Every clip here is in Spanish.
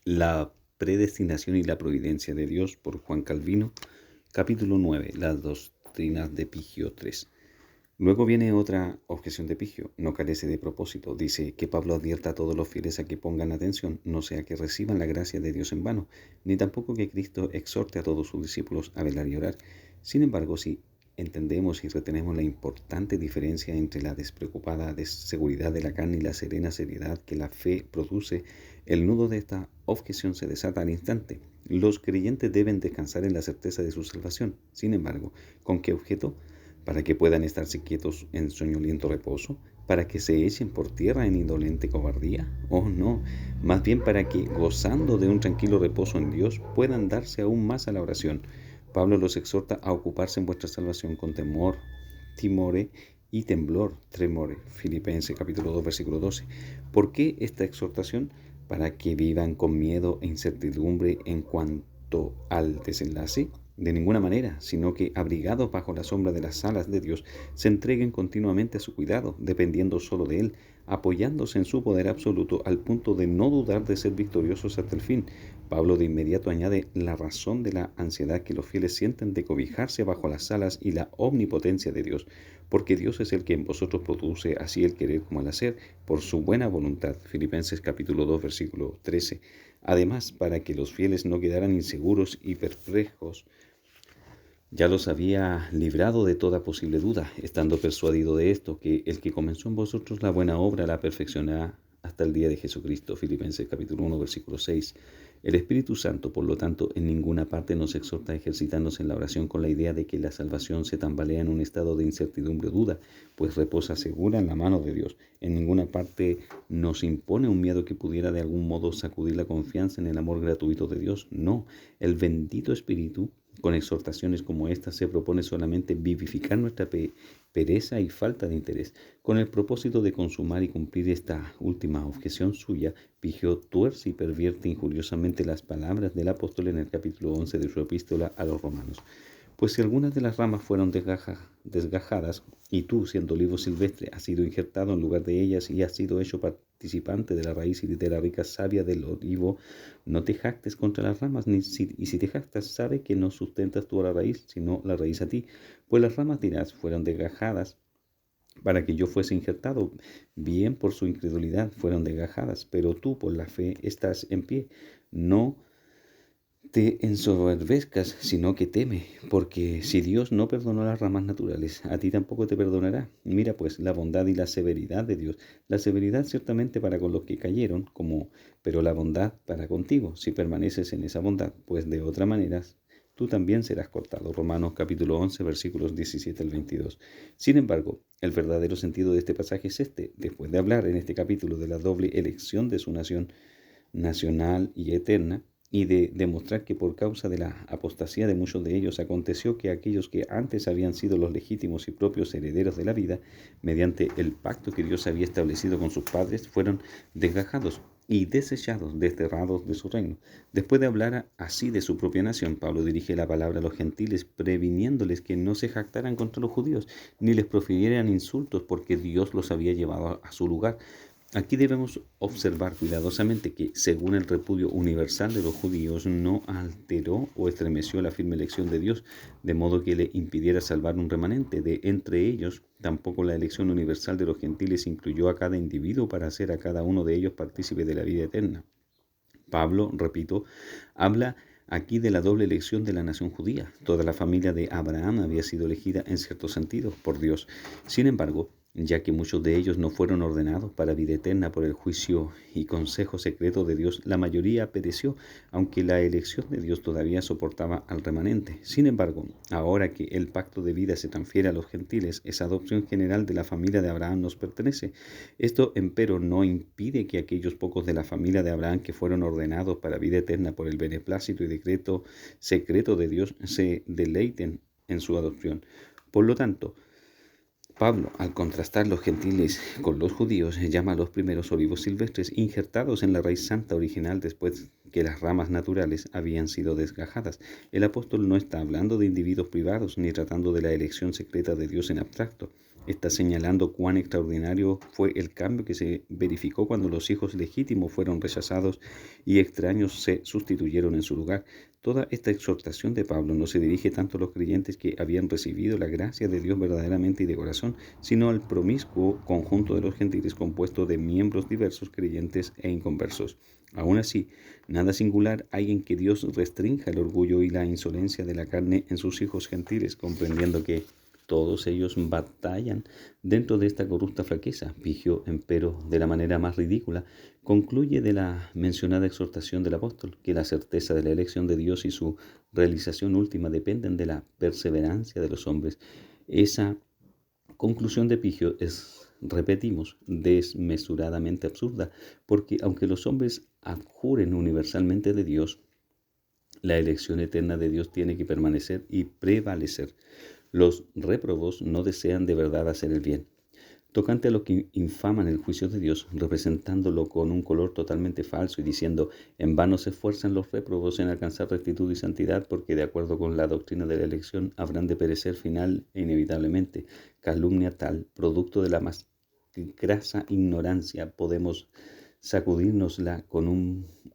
La predestinación y la providencia de Dios por Juan Calvino, capítulo 9, las doctrinas de Pigio 3. Luego viene otra objeción de Pigio, no carece de propósito. Dice que Pablo advierta a todos los fieles a que pongan atención, no sea que reciban la gracia de Dios en vano, ni tampoco que Cristo exhorte a todos sus discípulos a velar y orar. Sin embargo, si entendemos y retenemos la importante diferencia entre la despreocupada seguridad de la carne y la serena seriedad que la fe produce, el nudo de esta objeción se desata al instante. Los creyentes deben descansar en la certeza de su salvación. Sin embargo, ¿con qué objeto? ¿Para que puedan estarse quietos en soñoliento reposo? ¿Para que se echen por tierra en indolente cobardía? Oh, no, más bien para que, gozando de un tranquilo reposo en Dios, puedan darse aún más a la oración. Pablo los exhorta a ocuparse en vuestra salvación con temor, timore y temblor, tremore. Filipenses capítulo 2, versículo 12. ¿Por qué esta exhortación? Para que vivan con miedo e incertidumbre en cuanto al desenlace. De ninguna manera, sino que, abrigados bajo la sombra de las alas de Dios, se entreguen continuamente a su cuidado, dependiendo solo de Él, apoyándose en su poder absoluto al punto de no dudar de ser victoriosos hasta el fin. Pablo de inmediato añade la razón de la ansiedad que los fieles sienten de cobijarse bajo las alas y la omnipotencia de Dios, porque Dios es el que en vosotros produce así el querer como el hacer, por su buena voluntad. Filipenses capítulo 2, versículo 13. Además, para que los fieles no quedaran inseguros y perplejos, ya los había librado de toda posible duda, estando persuadido de esto, que el que comenzó en vosotros la buena obra la perfeccionará hasta el día de Jesucristo. Filipenses capítulo 1, versículo 6. El Espíritu Santo, por lo tanto, en ninguna parte nos exhorta a ejercitarnos en la oración con la idea de que la salvación se tambalea en un estado de incertidumbre o duda, pues reposa segura en la mano de Dios. En ninguna parte nos impone un miedo que pudiera de algún modo sacudir la confianza en el amor gratuito de Dios. No, el bendito Espíritu, con exhortaciones como esta, se propone solamente vivificar nuestra pereza y falta de interés. Con el propósito de consumar y cumplir esta última objeción suya, Pigio tuerce y pervierte injuriosamente las palabras del apóstol en el capítulo 11 de su epístola a los romanos. Pues si algunas de las ramas fueron desgajadas, y tú, siendo olivo silvestre, has sido injertado en lugar de ellas y has sido hecho participante de la raíz y de la rica savia del olivo, no te jactes contra las ramas, y si te jactas, sabe que no sustentas tú a la raíz, sino la raíz a ti. Pues las ramas, dirás, fueron desgajadas para que yo fuese injertado. Bien, por su incredulidad fueron desgajadas, pero tú por la fe estás en pie. No te ensoberbezcas, sino que teme, porque si Dios no perdonó las ramas naturales, a ti tampoco te perdonará. Mira pues la bondad y la severidad de Dios. La severidad ciertamente para con los que cayeron, pero la bondad para contigo, si permaneces en esa bondad, pues de otra manera tú también serás cortado. Romanos capítulo 11, versículos 17 al 22. Sin embargo, el verdadero sentido de este pasaje es este. Después de hablar en este capítulo de la doble elección de su nación nacional y eterna, y de demostrar que por causa de la apostasía de muchos de ellos aconteció que aquellos que antes habían sido los legítimos y propios herederos de la vida, mediante el pacto que Dios había establecido con sus padres, fueron desgajados y desechados, desterrados de su reino. Después de hablar así de su propia nación, Pablo dirige la palabra a los gentiles, previniéndoles que no se jactaran contra los judíos, ni les profirieran insultos, porque Dios los había llevado a su lugar. Aquí debemos observar cuidadosamente que, según el repudio universal de los judíos, no alteró o estremeció la firme elección de Dios, de modo que le impidiera salvar un remanente de entre ellos. Tampoco la elección universal de los gentiles incluyó a cada individuo para hacer a cada uno de ellos partícipe de la vida eterna. Pablo, repito, habla aquí de la doble elección de la nación judía. Toda la familia de Abraham había sido elegida en cierto sentido por Dios. Sin embargo, ya que muchos de ellos no fueron ordenados para vida eterna por el juicio y consejo secreto de Dios, la mayoría pereció, aunque la elección de Dios todavía soportaba al remanente. Sin embargo, ahora que el pacto de vida se transfiere a los gentiles, esa adopción general de la familia de Abraham nos pertenece. Esto, empero, no impide que aquellos pocos de la familia de Abraham que fueron ordenados para vida eterna por el beneplácito y decreto secreto de Dios se deleiten en su adopción. Por lo tanto, Pablo, al contrastar los gentiles con los judíos, llama a los primeros olivos silvestres injertados en la raíz santa original después que las ramas naturales habían sido desgajadas. El apóstol no está hablando de individuos privados ni tratando de la elección secreta de Dios en abstracto. Está señalando cuán extraordinario fue el cambio que se verificó cuando los hijos legítimos fueron rechazados y extraños se sustituyeron en su lugar. Toda esta exhortación de Pablo no se dirige tanto a los creyentes que habían recibido la gracia de Dios verdaderamente y de corazón, sino al promiscuo conjunto de los gentiles compuesto de miembros diversos, creyentes e inconversos. Aún así, nada singular hay en que Dios restrinja el orgullo y la insolencia de la carne en sus hijos gentiles, comprendiendo que todos ellos batallan dentro de esta corrupta flaqueza. Pigio, empero, de la manera más ridícula, concluye de la mencionada exhortación del apóstol que la certeza de la elección de Dios y su realización última dependen de la perseverancia de los hombres. Esa conclusión de Pigio es, repetimos, desmesuradamente absurda, porque aunque los hombres abjuren universalmente de Dios, la elección eterna de Dios tiene que permanecer y prevalecer. Los réprobos no desean de verdad hacer el bien. Tocante a lo que infaman el juicio de Dios, representándolo con un color totalmente falso y diciendo, en vano se esfuerzan los réprobos en alcanzar rectitud y santidad, porque de acuerdo con la doctrina de la elección habrán de perecer final e inevitablemente. Calumnia tal, producto de la más grasa ignorancia, podemos sacudírnosla con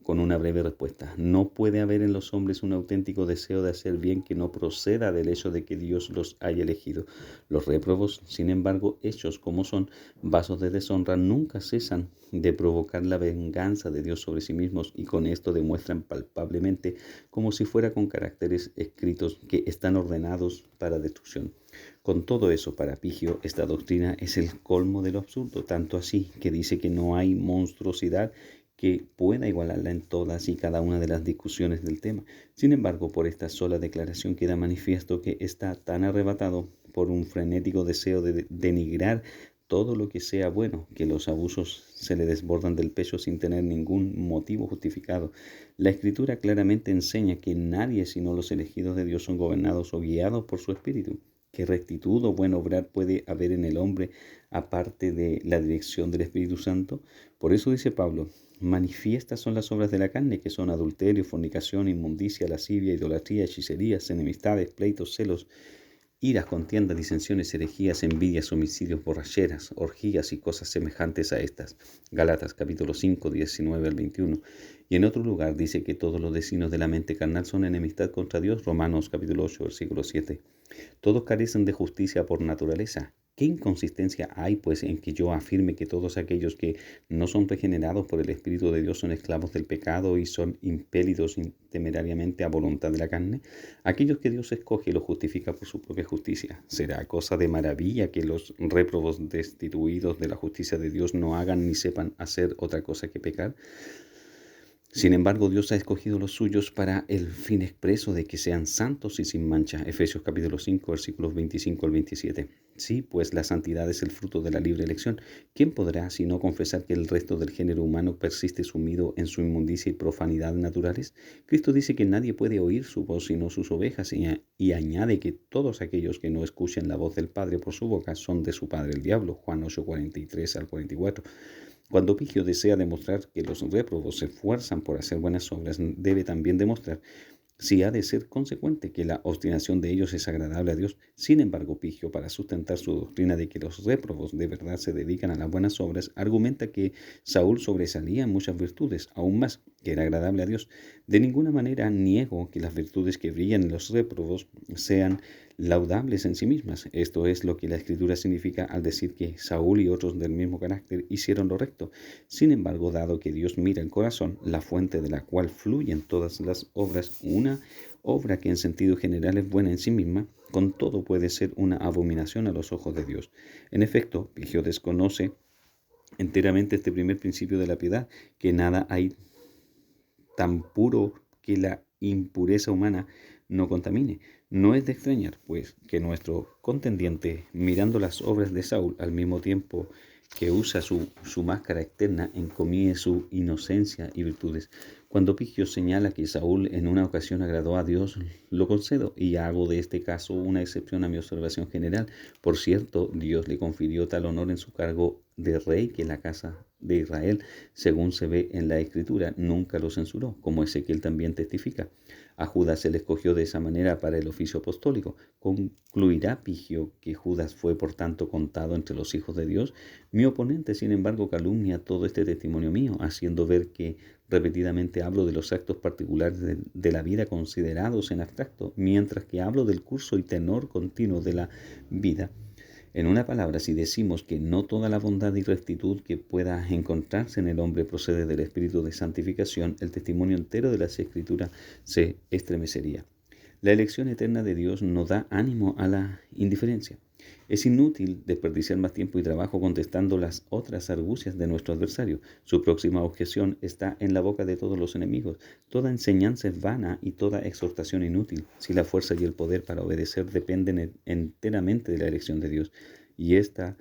una breve respuesta. No puede haber en los hombres un auténtico deseo de hacer bien que no proceda del hecho de que Dios los haya elegido. Los réprobos, sin embargo, hechos como son vasos de deshonra, nunca cesan de provocar la venganza de Dios sobre sí mismos, y con esto demuestran palpablemente, como si fuera con caracteres escritos, que están ordenados para destrucción. Con todo eso, para Pigio, esta doctrina es el colmo de lo absurdo, tanto así que dice que no hay monstruosidad que pueda igualarla en todas y cada una de las discusiones del tema. Sin embargo, por esta sola declaración queda manifiesto que está tan arrebatado por un frenético deseo de denigrar todo lo que sea bueno, que los abusos se le desbordan del pecho sin tener ningún motivo justificado. La Escritura claramente enseña que nadie sino los elegidos de Dios son gobernados o guiados por su Espíritu. ¿Qué rectitud o buen obrar puede haber en el hombre aparte de la dirección del Espíritu Santo? Por eso dice Pablo, manifiestas son las obras de la carne, que son adulterio, fornicación, inmundicia, lascivia, idolatría, hechicerías, enemistades, pleitos, celos, iras, contiendas, disensiones, herejías, envidias, homicidios, borracheras, orgías y cosas semejantes a estas. Galatas capítulo 5, 19 al 21. Y en otro lugar dice que todos los designios de la mente carnal son enemistad contra Dios. Romanos capítulo 8, versículo 7. Todos carecen de justicia por naturaleza. ¿Qué inconsistencia hay, pues, en que yo afirme que todos aquellos que no son regenerados por el Espíritu de Dios son esclavos del pecado y son impelidos temerariamente a voluntad de la carne? Aquellos que Dios escoge y los justifica por su propia justicia. ¿Será cosa de maravilla que los réprobos destituidos de la justicia de Dios no hagan ni sepan hacer otra cosa que pecar? Sin embargo, Dios ha escogido los suyos para el fin expreso de que sean santos y sin mancha. Efesios capítulo 5, versículos 25 al 27. Sí, pues la santidad es el fruto de la libre elección. ¿Quién podrá sino confesar que el resto del género humano persiste sumido en su inmundicia y profanidad naturales? Cristo dice que nadie puede oír su voz sino sus ovejas, y añade que todos aquellos que no escuchen la voz del Padre por su boca son de su padre el diablo. Juan 8, 43 al 44. Cuando Pigio desea demostrar que los réprobos se esfuerzan por hacer buenas obras, debe también demostrar si ha de ser consecuente que la obstinación de ellos es agradable a Dios. Sin embargo, Pigio, para sustentar su doctrina de que los réprobos de verdad se dedican a las buenas obras, argumenta que Saúl sobresalía en muchas virtudes, aún más que era agradable a Dios. De ninguna manera niego que las virtudes que brillan en los réprobos sean laudables en sí mismas. Esto es lo que la Escritura significa al decir que Saúl y otros del mismo carácter hicieron lo recto. Sin embargo, dado que Dios mira el corazón, la fuente de la cual fluyen todas las obras, una obra que en sentido general es buena en sí misma, con todo puede ser una abominación a los ojos de Dios. En efecto, Pigio desconoce enteramente este primer principio de la piedad, que nada hay tan puro que la impureza humana no contamine. No es de extrañar, pues, que nuestro contendiente, mirando las obras de Saúl al mismo tiempo que usa su máscara externa, encomíe su inocencia y virtudes. Cuando Pigio señala que Saúl en una ocasión agradó a Dios, lo concedo y hago de este caso una excepción a mi observación general. Por cierto, Dios le confirió tal honor en su cargo de rey que la casa de Israel, según se ve en la Escritura, nunca lo censuró, como Ezequiel también testifica. A Judas se le escogió de esa manera para el oficio apostólico. ¿Concluirá Pigio que Judas fue por tanto contado entre los hijos de Dios? Mi oponente, sin embargo, calumnia todo este testimonio mío, haciendo ver que repetidamente hablo de los actos particulares de la vida considerados en abstracto, mientras que hablo del curso y tenor continuo de la vida. En una palabra, si decimos que no toda la bondad y rectitud que pueda encontrarse en el hombre procede del espíritu de santificación, el testimonio entero de las Escrituras se estremecería. La elección eterna de Dios no da ánimo a la indiferencia. Es inútil desperdiciar más tiempo y trabajo contestando las otras argucias de nuestro adversario. Su próxima objeción está en la boca de todos los enemigos. Toda enseñanza es vana y toda exhortación inútil, si la fuerza y el poder para obedecer dependen enteramente de la elección de Dios. Y esta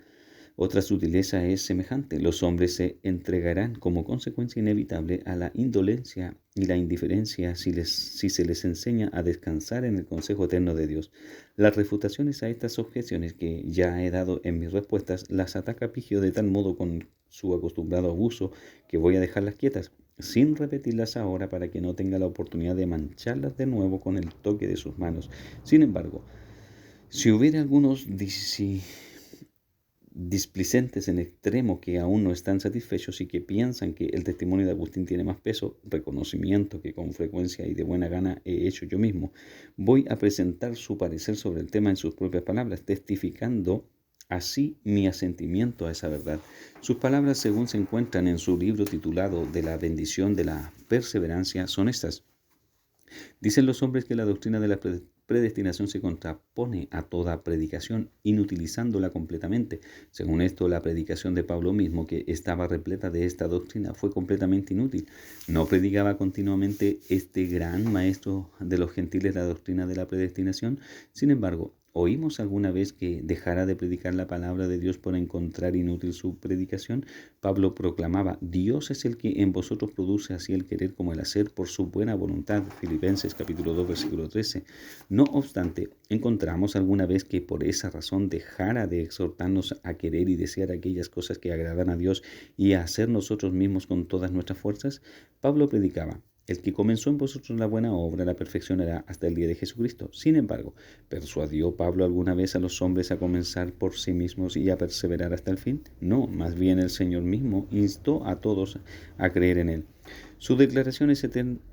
otra sutileza es semejante. Los hombres se entregarán como consecuencia inevitable a la indolencia y la indiferencia si se les enseña a descansar en el consejo eterno de Dios. Las refutaciones a estas objeciones que ya he dado en mis respuestas las ataca Pigio de tal modo con su acostumbrado abuso que voy a dejarlas quietas, sin repetirlas ahora para que no tenga la oportunidad de mancharlas de nuevo con el toque de sus manos. Sin embargo, si hubiera algunos displicentes en extremo que aún no están satisfechos y que piensan que el testimonio de Agustín tiene más peso, reconocimiento que con frecuencia y de buena gana he hecho yo mismo, voy a presentar su parecer sobre el tema en sus propias palabras, testificando así mi asentimiento a esa verdad. Sus palabras, según se encuentran en su libro titulado De la bendición de la perseverancia, son estas. Dicen los hombres que la doctrina de la predestinación se contrapone a toda predicación, inutilizándola completamente. Según esto, la predicación de Pablo mismo, que estaba repleta de esta doctrina, fue completamente inútil. No predicaba continuamente este gran maestro de los gentiles la doctrina de la predestinación. Sin embargo, ¿oímos alguna vez que dejara de predicar la palabra de Dios por encontrar inútil su predicación? Pablo proclamaba: Dios es el que en vosotros produce así el querer como el hacer por su buena voluntad. Filipenses capítulo 2 versículo 13. No obstante, ¿encontramos alguna vez que por esa razón dejara de exhortarnos a querer y desear aquellas cosas que agradan a Dios y a hacer nosotros mismos con todas nuestras fuerzas? Pablo predicaba: el que comenzó en vosotros la buena obra la perfeccionará hasta el día de Jesucristo. Sin embargo, ¿persuadió Pablo alguna vez a los hombres a comenzar por sí mismos y a perseverar hasta el fin? No, más bien el Señor mismo instó a todos a creer en Él. Su declaración es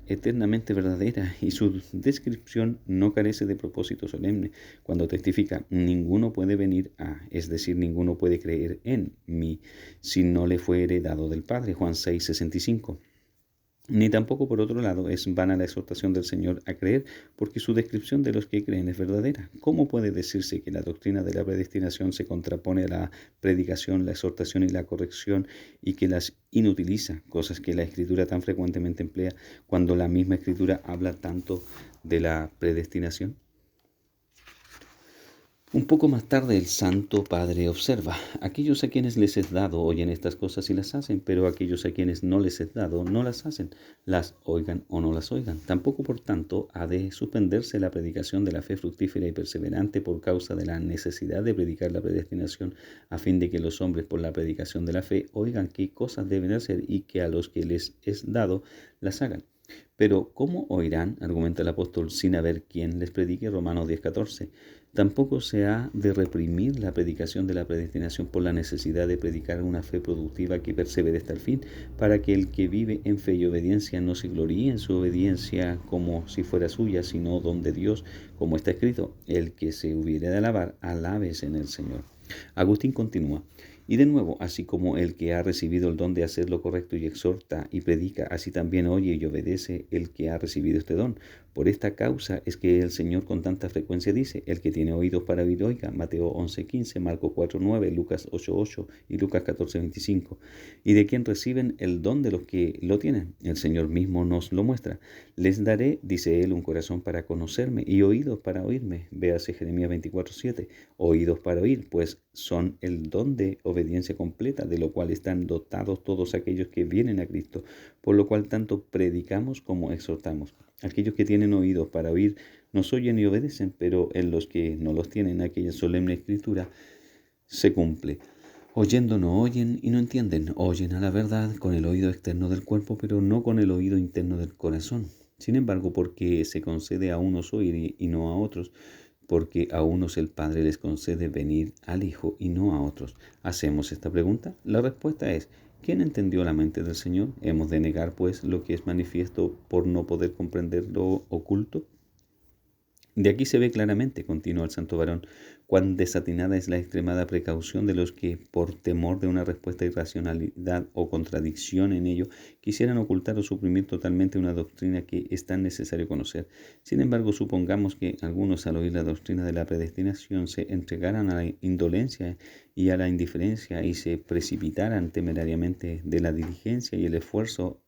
eternamente verdadera y su descripción no carece de propósito solemne cuando testifica: ninguno puede venir es decir, ninguno puede creer en mí si no le fue heredado del Padre. Juan 6:65. Ni tampoco, por otro lado, es vana la exhortación del Señor a creer, porque su descripción de los que creen es verdadera. ¿Cómo puede decirse que la doctrina de la predestinación se contrapone a la predicación, la exhortación y la corrección y que las inutiliza, cosas que la Escritura tan frecuentemente emplea cuando la misma Escritura habla tanto de la predestinación? Un poco más tarde el Santo Padre observa: aquellos a quienes les es dado oyen estas cosas y las hacen, pero aquellos a quienes no les es dado no las hacen, las oigan o no las oigan. Tampoco, por tanto, ha de suspenderse la predicación de la fe fructífera y perseverante por causa de la necesidad de predicar la predestinación, a fin de que los hombres por la predicación de la fe oigan qué cosas deben hacer y que a los que les es dado las hagan. Pero ¿cómo oirán?, argumenta el apóstol, sin haber quien les predique. Romanos 10:14. Tampoco se ha de reprimir la predicación de la predestinación por la necesidad de predicar una fe productiva que persevere hasta el fin, para que el que vive en fe y obediencia no se gloríe en su obediencia como si fuera suya, sino don de Dios, como está escrito: el que se hubiere de alabar, alábese en el Señor. Agustín continúa: y de nuevo, así como el que ha recibido el don de hacer lo correcto y exhorta y predica, así también oye y obedece el que ha recibido este don. Por esta causa es que el Señor con tanta frecuencia dice: el que tiene oídos para oír, oiga. Mateo 11:15, Marcos 4:9, Lucas 8:8 y Lucas 14:25. ¿Y de quién reciben el don? De los que lo tienen. El Señor mismo nos lo muestra. Les daré, dice él, un corazón para conocerme y oídos para oírme. Véase Jeremías 24:7. Oídos para oír, pues son el don de obediencia completa, de lo cual están dotados todos aquellos que vienen a Cristo, por lo cual tanto predicamos como exhortamos. Aquellos que tienen oídos para oír nos oyen y obedecen, pero en los que no los tienen, aquella solemne escritura se cumple: Oyendo no oyen y no entienden, oyen a la verdad con el oído externo del cuerpo, pero no con el oído interno del corazón. Sin embargo, porque se concede a unos oír y no a otros, porque a unos el Padre les concede venir al Hijo y no a otros. ¿Hacemos esta pregunta? La respuesta es, ¿quién entendió la mente del Señor? ¿Hemos de negar, pues, lo que es manifiesto por no poder comprender lo oculto? De aquí se ve claramente, continuó el santo varón, cuán desatinada es la extremada precaución de los que, por temor de una respuesta irracionalidad o contradicción en ello, quisieran ocultar o suprimir totalmente una doctrina que es tan necesario conocer. Sin embargo, supongamos que algunos al oír la doctrina de la predestinación se entregaran a la indolencia y a la indiferencia y se precipitaran temerariamente de la diligencia y el esfuerzo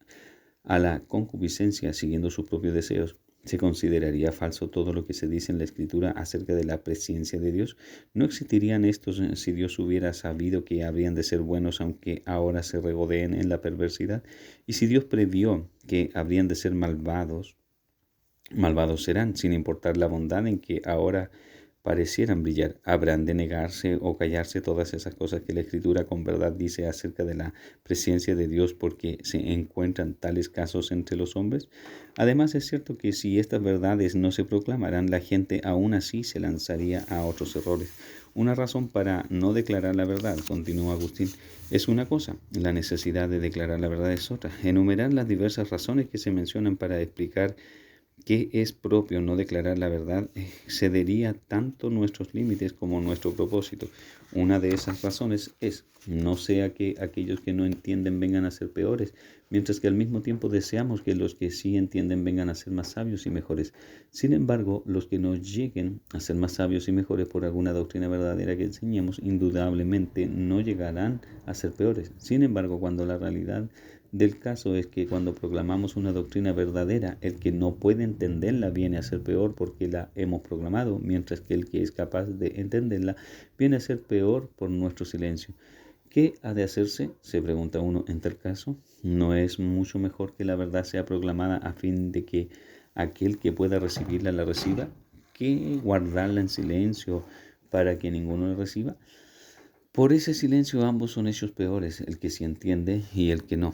a la concupiscencia siguiendo sus propios deseos. ¿Se consideraría falso todo lo que se dice en la Escritura acerca de la presencia de Dios? ¿No existirían estos si Dios hubiera sabido que habrían de ser buenos aunque ahora se regodeen en la perversidad? Y si Dios previó que habrían de ser malvados, malvados serán, sin importar la bondad en que ahora parecieran brillar. ¿Habrán de negarse o callarse todas esas cosas que la Escritura con verdad dice acerca de la presencia de Dios porque se encuentran tales casos entre los hombres? Además, es cierto que si estas verdades no se proclamaran, la gente aún así se lanzaría a otros errores. Una razón para no declarar la verdad, continuó Agustín, es una cosa, la necesidad de declarar la verdad es otra. Enumerar las diversas razones que se mencionan para explicar que es propio no declarar la verdad excedería tanto nuestros límites como nuestro propósito. Una de esas razones es, no sea que aquellos que no entienden vengan a ser peores, mientras que al mismo tiempo deseamos que los que sí entienden vengan a ser más sabios y mejores. Sin embargo, los que no lleguen a ser más sabios y mejores por alguna doctrina verdadera que enseñemos, indudablemente no llegarán a ser peores. Sin embargo, cuando la realidad del caso es que cuando proclamamos una doctrina verdadera, el que no puede entenderla viene a ser peor porque la hemos proclamado, mientras que el que es capaz de entenderla viene a ser peor por nuestro silencio. ¿Qué ha de hacerse? Se pregunta uno en tal caso. ¿No es mucho mejor que la verdad sea proclamada a fin de que aquel que pueda recibirla la reciba, que guardarla en silencio para que ninguno la reciba? Por ese silencio ambos son hechos peores, el que sí entiende y el que no.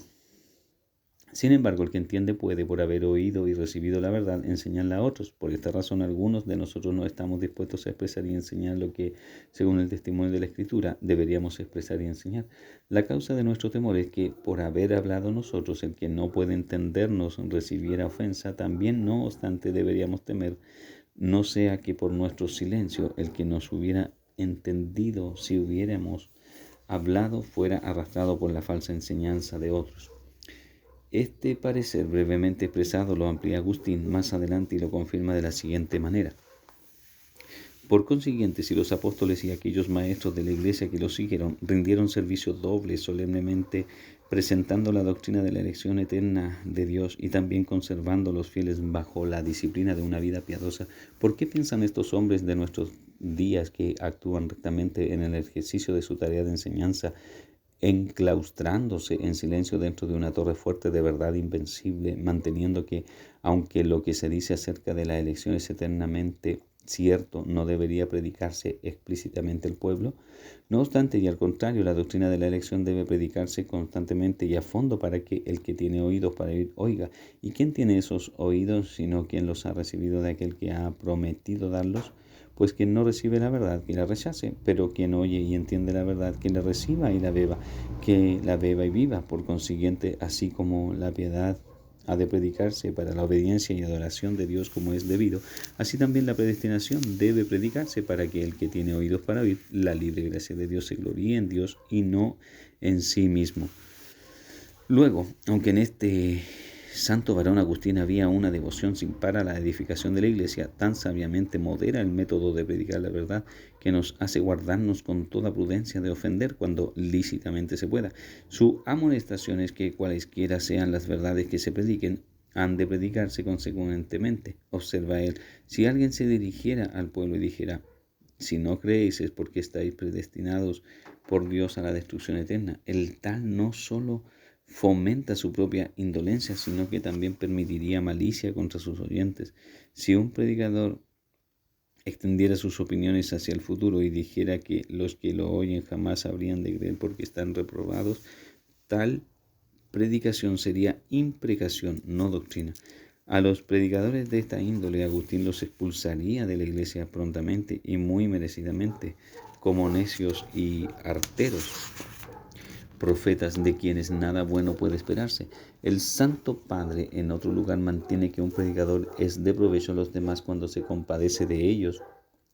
Sin embargo, el que entiende puede, por haber oído y recibido la verdad, enseñarla a otros. Por esta razón, algunos de nosotros no estamos dispuestos a expresar y enseñar lo que, según el testimonio de la Escritura, deberíamos expresar y enseñar. La causa de nuestro temor es que, por haber hablado nosotros, el que no puede entendernos recibiera ofensa. También, no obstante, deberíamos temer, no sea que por nuestro silencio, el que nos hubiera entendido si hubiéramos hablado fuera arrastrado por la falsa enseñanza de otros. Este parecer brevemente expresado lo amplía Agustín más adelante y lo confirma de la siguiente manera. Por consiguiente, si los apóstoles y aquellos maestros de la iglesia que los siguieron rindieron servicio doble solemnemente, presentando la doctrina de la elección eterna de Dios y también conservando los fieles bajo la disciplina de una vida piadosa, ¿por qué piensan estos hombres de nuestros días que actúan rectamente en el ejercicio de su tarea de enseñanza, enclaustrándose en silencio dentro de una torre fuerte de verdad invencible, manteniendo que, aunque lo que se dice acerca de la elección es eternamente cierto, no debería predicarse explícitamente al pueblo? No obstante, y al contrario, la doctrina de la elección debe predicarse constantemente y a fondo para que el que tiene oídos para oír oiga. ¿Y quién tiene esos oídos sino quien los ha recibido de aquel que ha prometido darlos? Pues quien no recibe la verdad, que la rechace, pero quien oye y entiende la verdad, que la reciba y la beba, que la beba y viva. Por consiguiente, así como la piedad ha de predicarse para la obediencia y adoración de Dios como es debido, así también la predestinación debe predicarse para que el que tiene oídos para oír, la libre gracia de Dios se gloríe en Dios y no en sí mismo. Luego, aunque en este santo varón Agustín había una devoción sin par a la edificación de la iglesia, tan sabiamente modera el método de predicar la verdad que nos hace guardarnos con toda prudencia de ofender cuando lícitamente se pueda. Su amonestación es que cualesquiera sean las verdades que se prediquen, han de predicarse consecuentemente. Observa él, si alguien se dirigiera al pueblo y dijera, si no creéis es porque estáis predestinados por Dios a la destrucción eterna, el tal no solo fomenta su propia indolencia, sino que también permitiría malicia contra sus oyentes. Si un predicador extendiera sus opiniones hacia el futuro y dijera que los que lo oyen jamás habrían de creer porque están reprobados, tal predicación sería imprecación, no doctrina. A los predicadores de esta índole, Agustín los expulsaría de la iglesia prontamente y muy merecidamente, como necios y arteros, profetas de quienes nada bueno puede esperarse. El Santo Padre en otro lugar mantiene que un predicador es de provecho a los demás cuando se compadece de ellos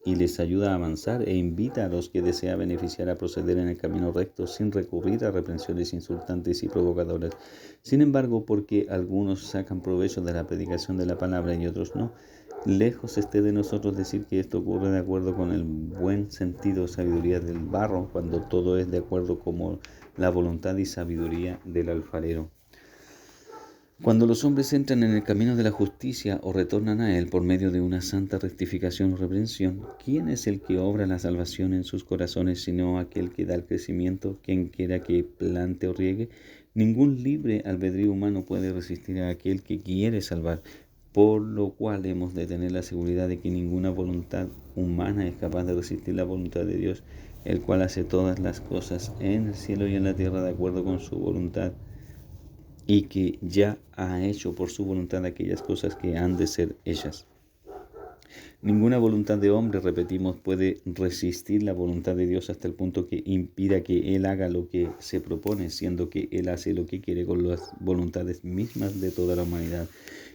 y les ayuda a avanzar e invita a los que desea beneficiar a proceder en el camino recto sin recurrir a reprensiones insultantes y provocadoras. Sin embargo, porque algunos sacan provecho de la predicación de la palabra y otros no, lejos esté de nosotros decir que esto ocurre de acuerdo con el buen sentido o sabiduría del barro, cuando todo es de acuerdo con la voluntad y sabiduría del alfarero. Cuando los hombres entran en el camino de la justicia o retornan a él por medio de una santa rectificación o reprensión, ¿quién es el que obra la salvación en sus corazones sino aquel que da el crecimiento, quien quiera que plante o riegue? Ningún libre albedrío humano puede resistir a aquel que quiere salvar, por lo cual hemos de tener la seguridad de que ninguna voluntad humana es capaz de resistir la voluntad de Dios, el cual hace todas las cosas en el cielo y en la tierra de acuerdo con su voluntad, y que ya ha hecho por su voluntad aquellas cosas que han de ser hechas. Ninguna voluntad de hombre, repetimos, puede resistir la voluntad de Dios hasta el punto que impida que Él haga lo que se propone, siendo que Él hace lo que quiere con las voluntades mismas de toda la humanidad.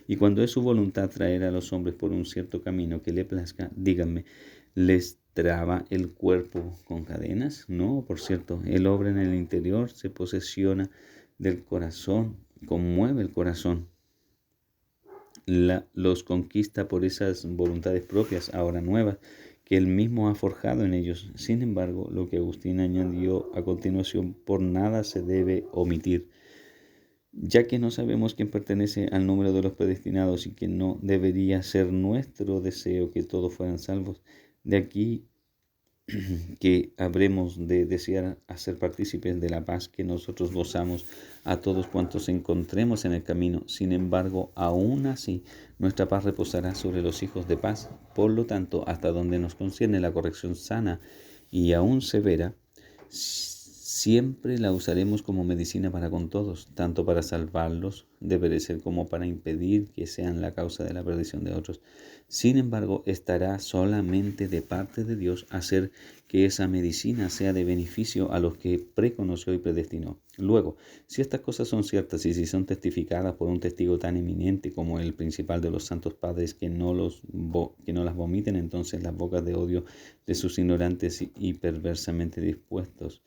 Y cuando es su voluntad traer a los hombres por un cierto camino que le plazca, díganme, ¿les traba el cuerpo con cadenas? No, por cierto, Él obra en el interior, se posesiona del corazón, conmueve el corazón, los conquista por esas voluntades propias, ahora nuevas, que él mismo ha forjado en ellos. Sin embargo, lo que Agustín añadió a continuación, por nada se debe omitir, ya que no sabemos quién pertenece al número de los predestinados y que no debería ser nuestro deseo que todos fueran salvos. De aquí que habremos de desear hacer partícipes de la paz que nosotros gozamos a todos cuantos encontremos en el camino. Sin embargo, aún así, nuestra paz reposará sobre los hijos de paz. Por lo tanto, hasta donde nos concierne la corrección sana y aún severa, siempre la usaremos como medicina para con todos, tanto para salvarlos de perecer como para impedir que sean la causa de la perdición de otros. Sin embargo, estará solamente de parte de Dios hacer que esa medicina sea de beneficio a los que preconoció y predestinó. Luego, si estas cosas son ciertas y si son testificadas por un testigo tan eminente como el principal de los santos padres, que no las vomiten entonces las bocas de odio de sus ignorantes y perversamente dispuestos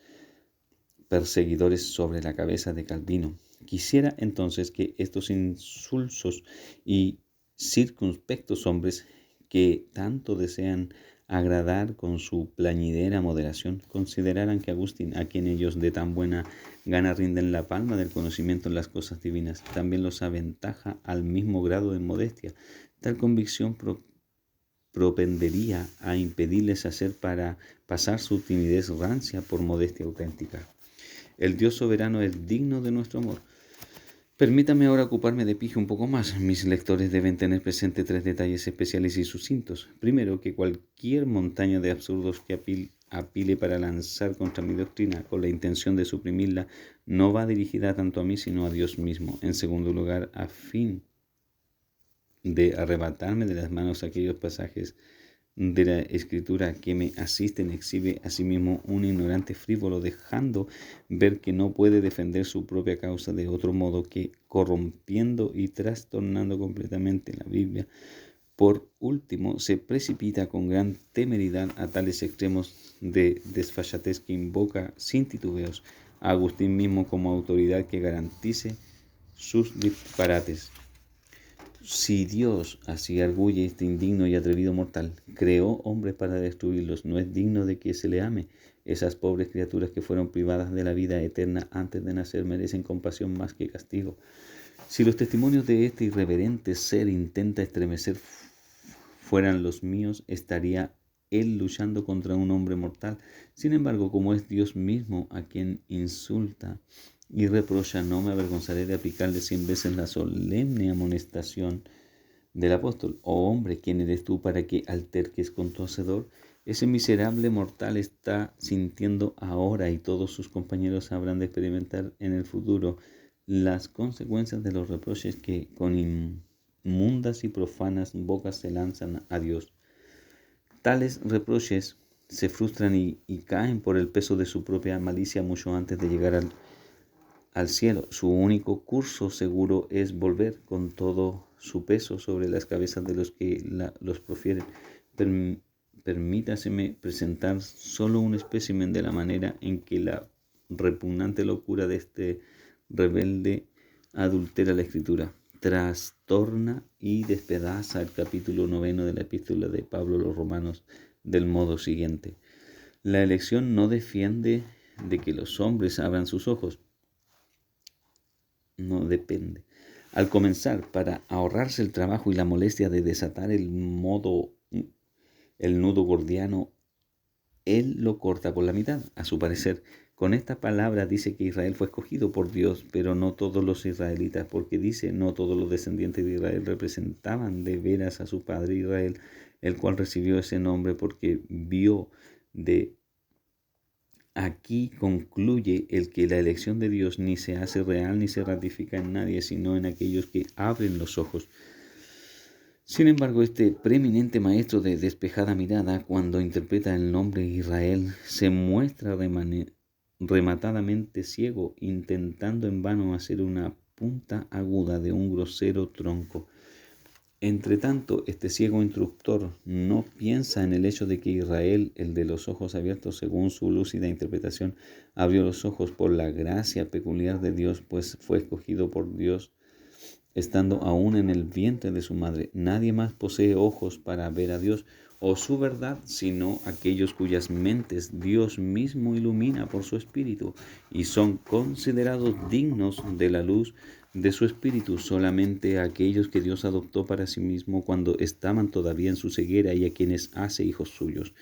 perseguidores sobre la cabeza de Calvino. Quisiera entonces que estos insulsos y circunspectos hombres que tanto desean agradar con su plañidera moderación, consideraran que Agustín, a quien ellos de tan buena gana rinden la palma del conocimiento en las cosas divinas, también los aventaja al mismo grado de modestia. Tal convicción propendería a impedirles hacer para pasar su timidez rancia por modestia auténtica. El Dios soberano es digno de nuestro amor. Permítame ahora ocuparme de Pigio un poco más. Mis lectores deben tener presente 3 detalles especiales y sucintos. Primero, que cualquier montaña de absurdos que apile para lanzar contra mi doctrina con la intención de suprimirla no va dirigida tanto a mí sino a Dios mismo. En segundo lugar, a fin de arrebatarme de las manos aquellos pasajes de la escritura que me asisten, exhibe asimismo un ignorante frívolo, dejando ver que no puede defender su propia causa de otro modo que corrompiendo y trastornando completamente la Biblia. Por último, se precipita con gran temeridad a tales extremos de desfachatez que invoca sin titubeos a Agustín mismo como autoridad que garantice sus disparates. Si Dios, así arguye este indigno y atrevido mortal, creó hombres para destruirlos, no es digno de que se le ame. Esas pobres criaturas que fueron privadas de la vida eterna antes de nacer merecen compasión más que castigo. Si los testimonios de este irreverente ser intenta estremecer fueran los míos, estaría él luchando contra un hombre mortal. Sin embargo, como es Dios mismo a quien insulta y reprocha, no me avergonzaré de aplicarle 100 veces la solemne amonestación del apóstol: oh hombre, ¿quién eres tú para que alterques con tu hacedor? Ese miserable mortal está sintiendo ahora, y todos sus compañeros habrán de experimentar en el futuro, las consecuencias de los reproches que con inmundas y profanas bocas se lanzan a Dios. Tales reproches se frustran y caen por el peso de su propia malicia mucho antes de llegar al cielo. Su único curso seguro es volver con todo su peso sobre las cabezas de los que los profieren. Permítaseme presentar solo un espécimen de la manera en que la repugnante locura de este rebelde adultera la Escritura, trastorna y despedaza el capítulo 9 de la epístola de Pablo a los Romanos del modo siguiente: la elección no defiende de que los hombres abran sus ojos, no depende. Al comenzar, para ahorrarse el trabajo y la molestia de desatar el nudo gordiano, él lo corta por la mitad, a su parecer. Con esta palabra dice que Israel fue escogido por Dios, pero no todos los israelitas, porque dice: no todos los descendientes de Israel representaban de veras a su padre Israel, el cual recibió ese nombre porque vio de aquí. Concluye el que la elección de Dios ni se hace real ni se ratifica en nadie, sino en aquellos que abren los ojos. Sin embargo, este preeminente maestro de despejada mirada, cuando interpreta el nombre Israel, se muestra rematadamente ciego, intentando en vano hacer una punta aguda de un grosero tronco. Entre tanto, este ciego instructor no piensa en el hecho de que Israel, el de los ojos abiertos, según su lúcida interpretación, abrió los ojos por la gracia peculiar de Dios, pues fue escogido por Dios estando aún en el vientre de su madre. Nadie más posee ojos para ver a Dios o su verdad, sino aquellos cuyas mentes Dios mismo ilumina por su Espíritu y son considerados dignos de la luz de su Espíritu. Solamente aquellos que Dios adoptó para sí mismo cuando estaban todavía en su ceguera y a quienes hace hijos suyos.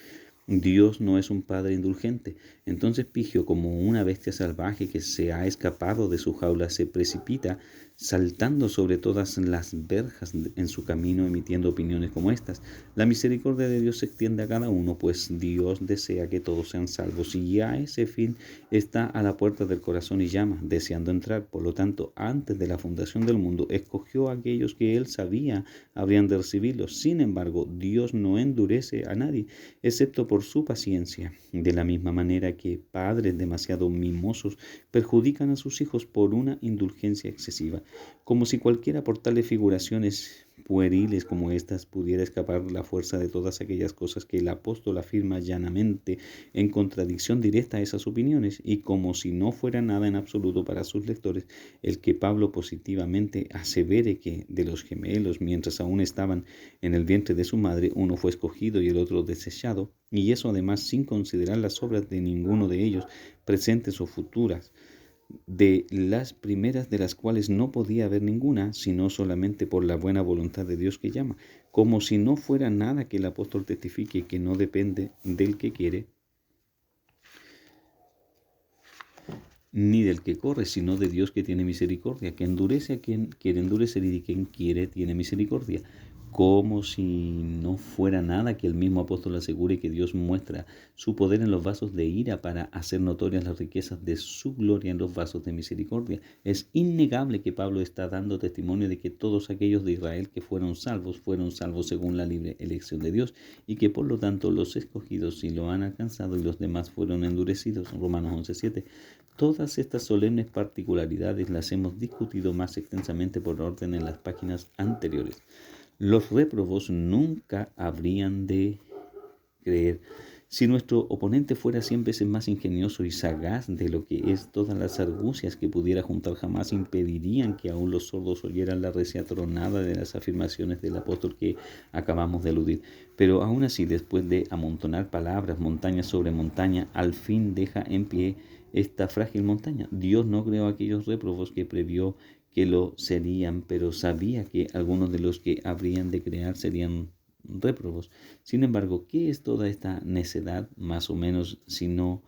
Dios no es un padre indulgente. Entonces Pigio, como una bestia salvaje que se ha escapado de su jaula, se precipita saltando sobre todas las verjas en su camino, emitiendo opiniones como estas: la misericordia de Dios se extiende a cada uno, pues Dios desea que todos sean salvos, y ya ese fin está a la puerta del corazón y llama, deseando entrar. Por lo tanto, antes de la fundación del mundo, escogió a aquellos que él sabía habrían de recibirlos. Sin embargo, Dios no endurece a nadie, excepto por su paciencia, de la misma manera que padres demasiado mimosos perjudican a sus hijos por una indulgencia excesiva. Como si cualquiera por tales figuraciones pueriles como estas pudiera escapar la fuerza de todas aquellas cosas que el apóstol afirma llanamente en contradicción directa a esas opiniones, y como si no fuera nada en absoluto para sus lectores el que Pablo positivamente asevere que de los gemelos, mientras aún estaban en el vientre de su madre, uno fue escogido y el otro desechado, y eso además sin considerar las obras de ninguno de ellos, presentes o futuras, de las primeras de las cuales no podía haber ninguna, sino solamente por la buena voluntad de Dios que llama. Como si no fuera nada que el apóstol testifique que no depende del que quiere ni del que corre, sino de Dios que tiene misericordia, que endurece a quien quiere endurecer y de quien quiere tiene misericordia. Como si no fuera nada que el mismo apóstol asegure que Dios muestra su poder en los vasos de ira para hacer notorias las riquezas de su gloria en los vasos de misericordia. Es innegable que Pablo está dando testimonio de que todos aquellos de Israel que fueron salvos según la libre elección de Dios, y que por lo tanto los escogidos sí lo han alcanzado y los demás fueron endurecidos. Romanos 11:7. Todas estas solemnes particularidades las hemos discutido más extensamente por orden en las páginas anteriores. Los réprobos nunca habrían de creer. Si nuestro oponente fuera 100 veces más ingenioso y sagaz de lo que es, todas las argucias que pudiera juntar jamás impedirían que aún los sordos oyeran la recia tronada de las afirmaciones del apóstol que acabamos de aludir. Pero aún así, después de amontonar palabras, montaña sobre montaña, al fin deja en pie esta frágil montaña. Dios no creó a aquellos réprobos que previó que lo serían, pero sabía que algunos de los que habrían de crear serían réprobos. Sin embargo, ¿qué es toda esta necedad, más o menos, sino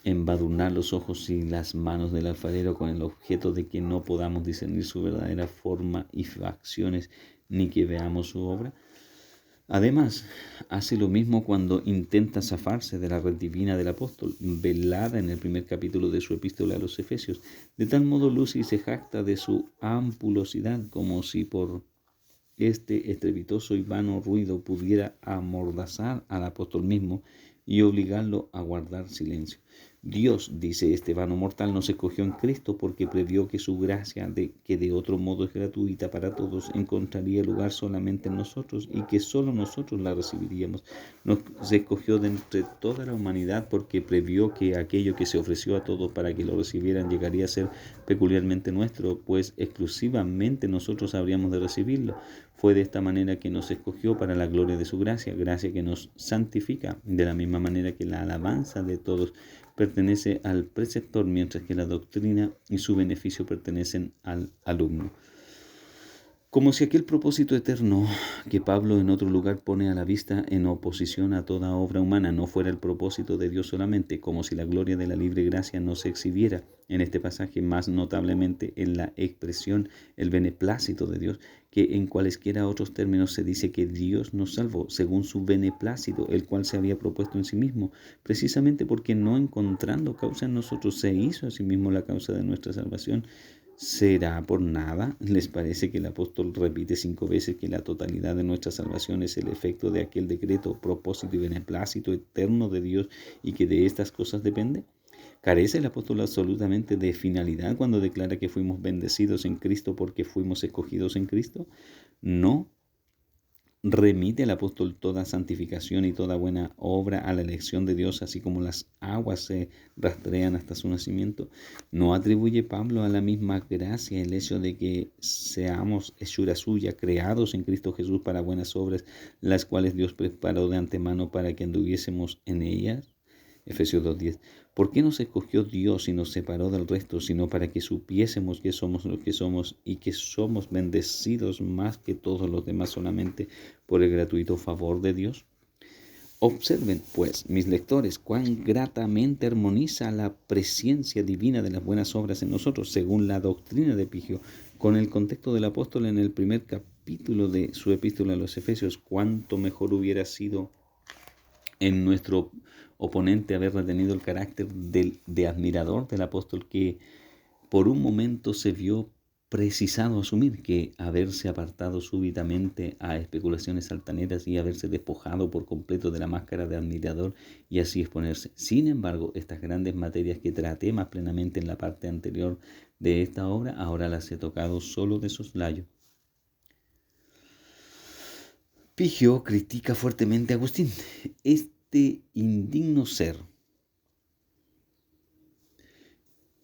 embadurnar los ojos y las manos del alfarero con el objeto de que no podamos discernir su verdadera forma y facciones, ni que veamos su obra. Además, hace lo mismo cuando intenta zafarse de la red divina del apóstol, velada en el primer capítulo de su epístola a los Efesios. De tal modo luce y se jacta de su ampulosidad, como si por este estrepitoso y vano ruido pudiera amordazar al apóstol mismo y obligarlo a guardar silencio. Dios, dice este vano mortal, nos escogió en Cristo porque previó que su gracia, que de otro modo es gratuita para todos, encontraría lugar solamente en nosotros y que solo nosotros la recibiríamos. Nos escogió de entre toda la humanidad porque previó que aquello que se ofreció a todos para que lo recibieran llegaría a ser peculiarmente nuestro, pues exclusivamente nosotros habríamos de recibirlo. Fue de esta manera que nos escogió para la gloria de su gracia, gracia que nos santifica, de la misma manera que la alabanza de todos pertenece al preceptor, mientras que la doctrina y su beneficio pertenecen al alumno. Como si aquel propósito eterno que Pablo en otro lugar pone a la vista en oposición a toda obra humana no fuera el propósito de Dios solamente, como si la gloria de la libre gracia no se exhibiera en este pasaje más notablemente en la expresión el beneplácito de Dios, que en cualesquiera otros términos se dice que Dios nos salvó según su beneplácito, el cual se había propuesto en sí mismo, precisamente porque no encontrando causa en nosotros se hizo a sí mismo la causa de nuestra salvación. ¿Será por nada? ¿Les parece que el apóstol repite 5 veces que la totalidad de nuestra salvación es el efecto de aquel decreto, propósito y beneplácito eterno de Dios y que de estas cosas depende? ¿Carece el apóstol absolutamente de finalidad cuando declara que fuimos bendecidos en Cristo porque fuimos escogidos en Cristo? No. Remite el apóstol toda santificación y toda buena obra a la elección de Dios, así como las aguas se rastrean hasta su nacimiento. ¿No atribuye Pablo a la misma gracia el hecho de que seamos hechura suya, creados en Cristo Jesús para buenas obras, las cuales Dios preparó de antemano para que anduviésemos en ellas? Efesios 2:10. ¿Por qué nos escogió Dios y nos separó del resto, sino para que supiésemos que somos los que somos y que somos bendecidos más que todos los demás solamente por el gratuito favor de Dios? Observen, pues, mis lectores, cuán gratamente armoniza la presencia divina de las buenas obras en nosotros, según la doctrina de Pigio, con el contexto del apóstol en el primer capítulo de su epístola a los Efesios. Cuánto mejor hubiera sido en nuestro oponente haber retenido el carácter de admirador del apóstol, que por un momento se vio precisado asumir que haberse apartado súbitamente a especulaciones altaneras y haberse despojado por completo de la máscara de admirador y así exponerse. Sin embargo, estas grandes materias que traté más plenamente en la parte anterior de esta obra, ahora las he tocado solo de soslayo. Pigio critica fuertemente a Agustín. Este indigno ser,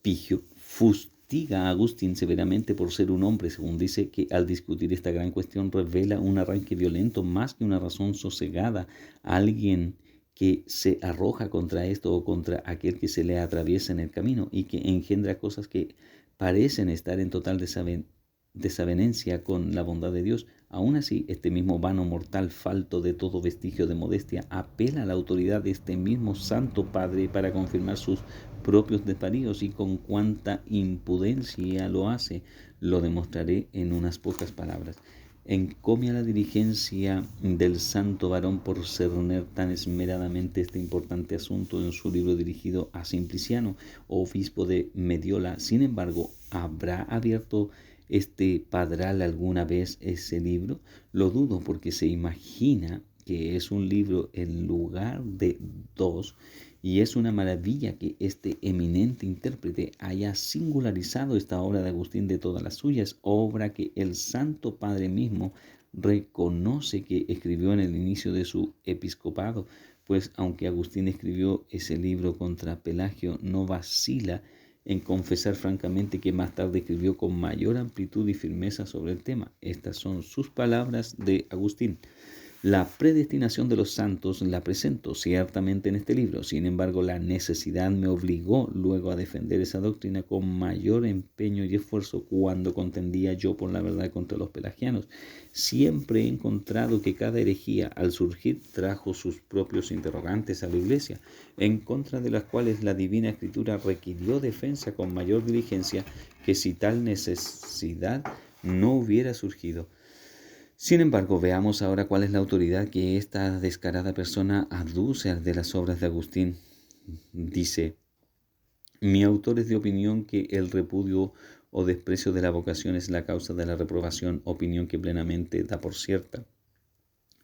Pigio, fustiga a Agustín severamente por ser un hombre, según dice, que al discutir esta gran cuestión revela un arranque violento más que una razón sosegada. Alguien que se arroja contra esto o contra aquel que se le atraviesa en el camino y que engendra cosas que parecen estar en total desavenencia con la bondad de Dios. Aún así, este mismo vano mortal, falto de todo vestigio de modestia, apela a la autoridad de este mismo Santo Padre para confirmar sus propios desvaríos, y con cuánta impudencia lo hace, lo demostraré en unas pocas palabras. Encomia la diligencia del santo varón por cerner tan esmeradamente este importante asunto en su libro dirigido a Simpliciano, obispo de Mediola. Sin embargo, ¿habrá abierto este padral alguna vez ese libro? Lo dudo, porque se imagina que es un libro en lugar de 2, y es una maravilla que este eminente intérprete haya singularizado esta obra de Agustín de todas las suyas, obra que el Santo Padre mismo reconoce que escribió en el inicio de su episcopado, pues aunque Agustín escribió ese libro contra Pelagio, no vacila en confesar francamente que más tarde escribió con mayor amplitud y firmeza sobre el tema. Estas son sus palabras de Agustín. La predestinación de los santos la presento ciertamente en este libro. Sin embargo, la necesidad me obligó luego a defender esa doctrina con mayor empeño y esfuerzo cuando contendía yo por la verdad contra los pelagianos. Siempre he encontrado que cada herejía al surgir trajo sus propios interrogantes a la Iglesia, en contra de las cuales la Divina Escritura requirió defensa con mayor diligencia que si tal necesidad no hubiera surgido. Sin embargo, veamos ahora cuál es la autoridad que esta descarada persona aduce de las obras de Agustín. Dice: mi autor es de opinión que el repudio o desprecio de la vocación es la causa de la reprobación, opinión que plenamente da por cierta.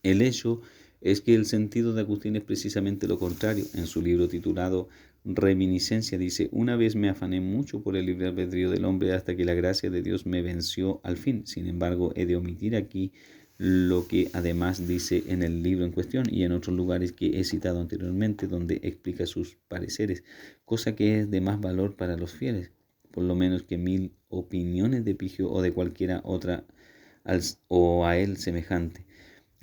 El hecho es que el sentido de Agustín es precisamente lo contrario. En su libro titulado Reminiscencia dice: una vez me afané mucho por el libre albedrío del hombre hasta que la gracia de Dios me venció al fin. Sin embargo, he de omitir aquí lo que además dice en el libro en cuestión y en otros lugares que he citado anteriormente, donde explica sus pareceres, cosa que es de más valor para los fieles, por lo menos que 1000 opiniones de Pigio o de cualquiera otra o a él semejante.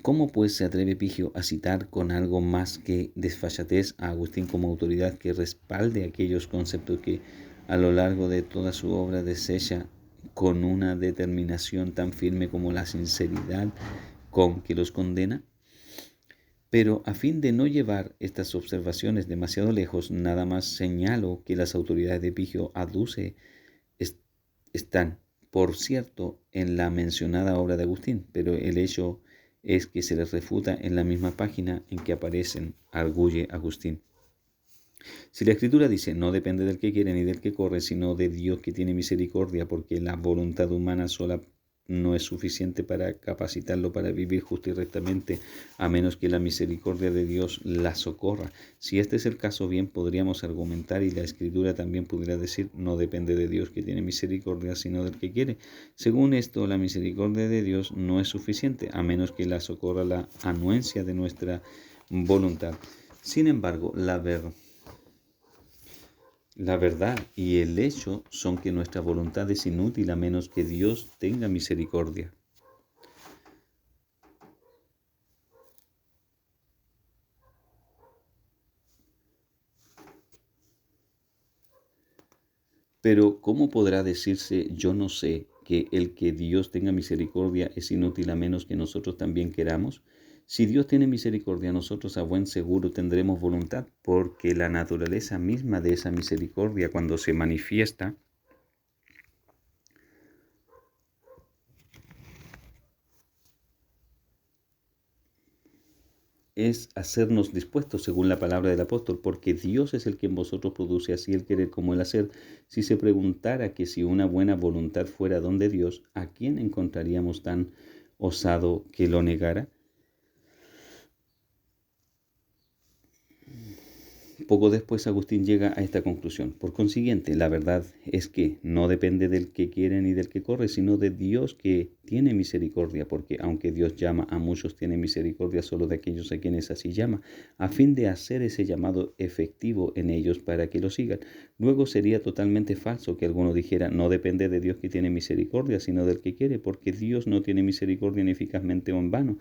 ¿Cómo pues se atreve Pigio a citar con algo más que desfachatez a Agustín como autoridad que respalde aquellos conceptos que a lo largo de toda su obra desecha con una determinación tan firme como la sinceridad con que los condena? Pero a fin de no llevar estas observaciones demasiado lejos, nada más señalo que las autoridades de Pigio aduce están, por cierto, en la mencionada obra de Agustín, pero el hecho es que se les refuta en la misma página en que aparecen, arguye Agustín. Si la Escritura dice: no depende del que quiere ni del que corre, sino de Dios que tiene misericordia, porque la voluntad humana sola no es suficiente para capacitarlo para vivir justo y rectamente, a menos que la misericordia de Dios la socorra. Si este es el caso, bien podríamos argumentar, y la Escritura también pudiera decir: no depende de Dios que tiene misericordia, sino del que quiere. Según esto, la misericordia de Dios no es suficiente, a menos que la socorra la anuencia de nuestra voluntad. Sin embargo, la verdad y el hecho son que nuestra voluntad es inútil a menos que Dios tenga misericordia. Pero ¿cómo podrá decirse: yo no sé, que el que Dios tenga misericordia es inútil a menos que nosotros también queramos? Si Dios tiene misericordia, nosotros a buen seguro tendremos voluntad, porque la naturaleza misma de esa misericordia, cuando se manifiesta, es hacernos dispuestos según la palabra del apóstol, porque Dios es el que en vosotros produce así el querer como el hacer. Si se preguntara que si una buena voluntad fuera don de Dios, ¿a quién encontraríamos tan osado que lo negara? Poco después Agustín llega a esta conclusión: por consiguiente, la verdad es que no depende del que quiere ni del que corre, sino de Dios que tiene misericordia, porque aunque Dios llama a muchos, tiene misericordia solo de aquellos a quienes así llama, a fin de hacer ese llamado efectivo en ellos para que lo sigan. Luego sería totalmente falso que alguno dijera: no depende de Dios que tiene misericordia, sino del que quiere, porque Dios no tiene misericordia ineficazmente o en vano.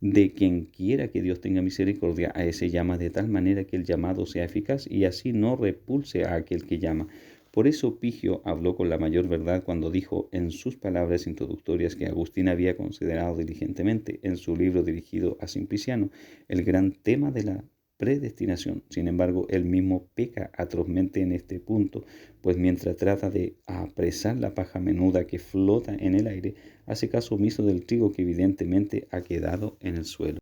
De quien quiera que Dios tenga misericordia, a ese llama de tal manera que el llamado sea eficaz y así no repulse a aquel que llama. Por eso Pigio habló con la mayor verdad cuando dijo en sus palabras introductorias que Agustín había considerado diligentemente en su libro dirigido a Simpliciano el gran tema de la predestinación. Sin embargo, él mismo peca atrozmente en este punto, pues mientras trata de apresar la paja menuda que flota en el aire, hace caso omiso del trigo que evidentemente ha quedado en el suelo.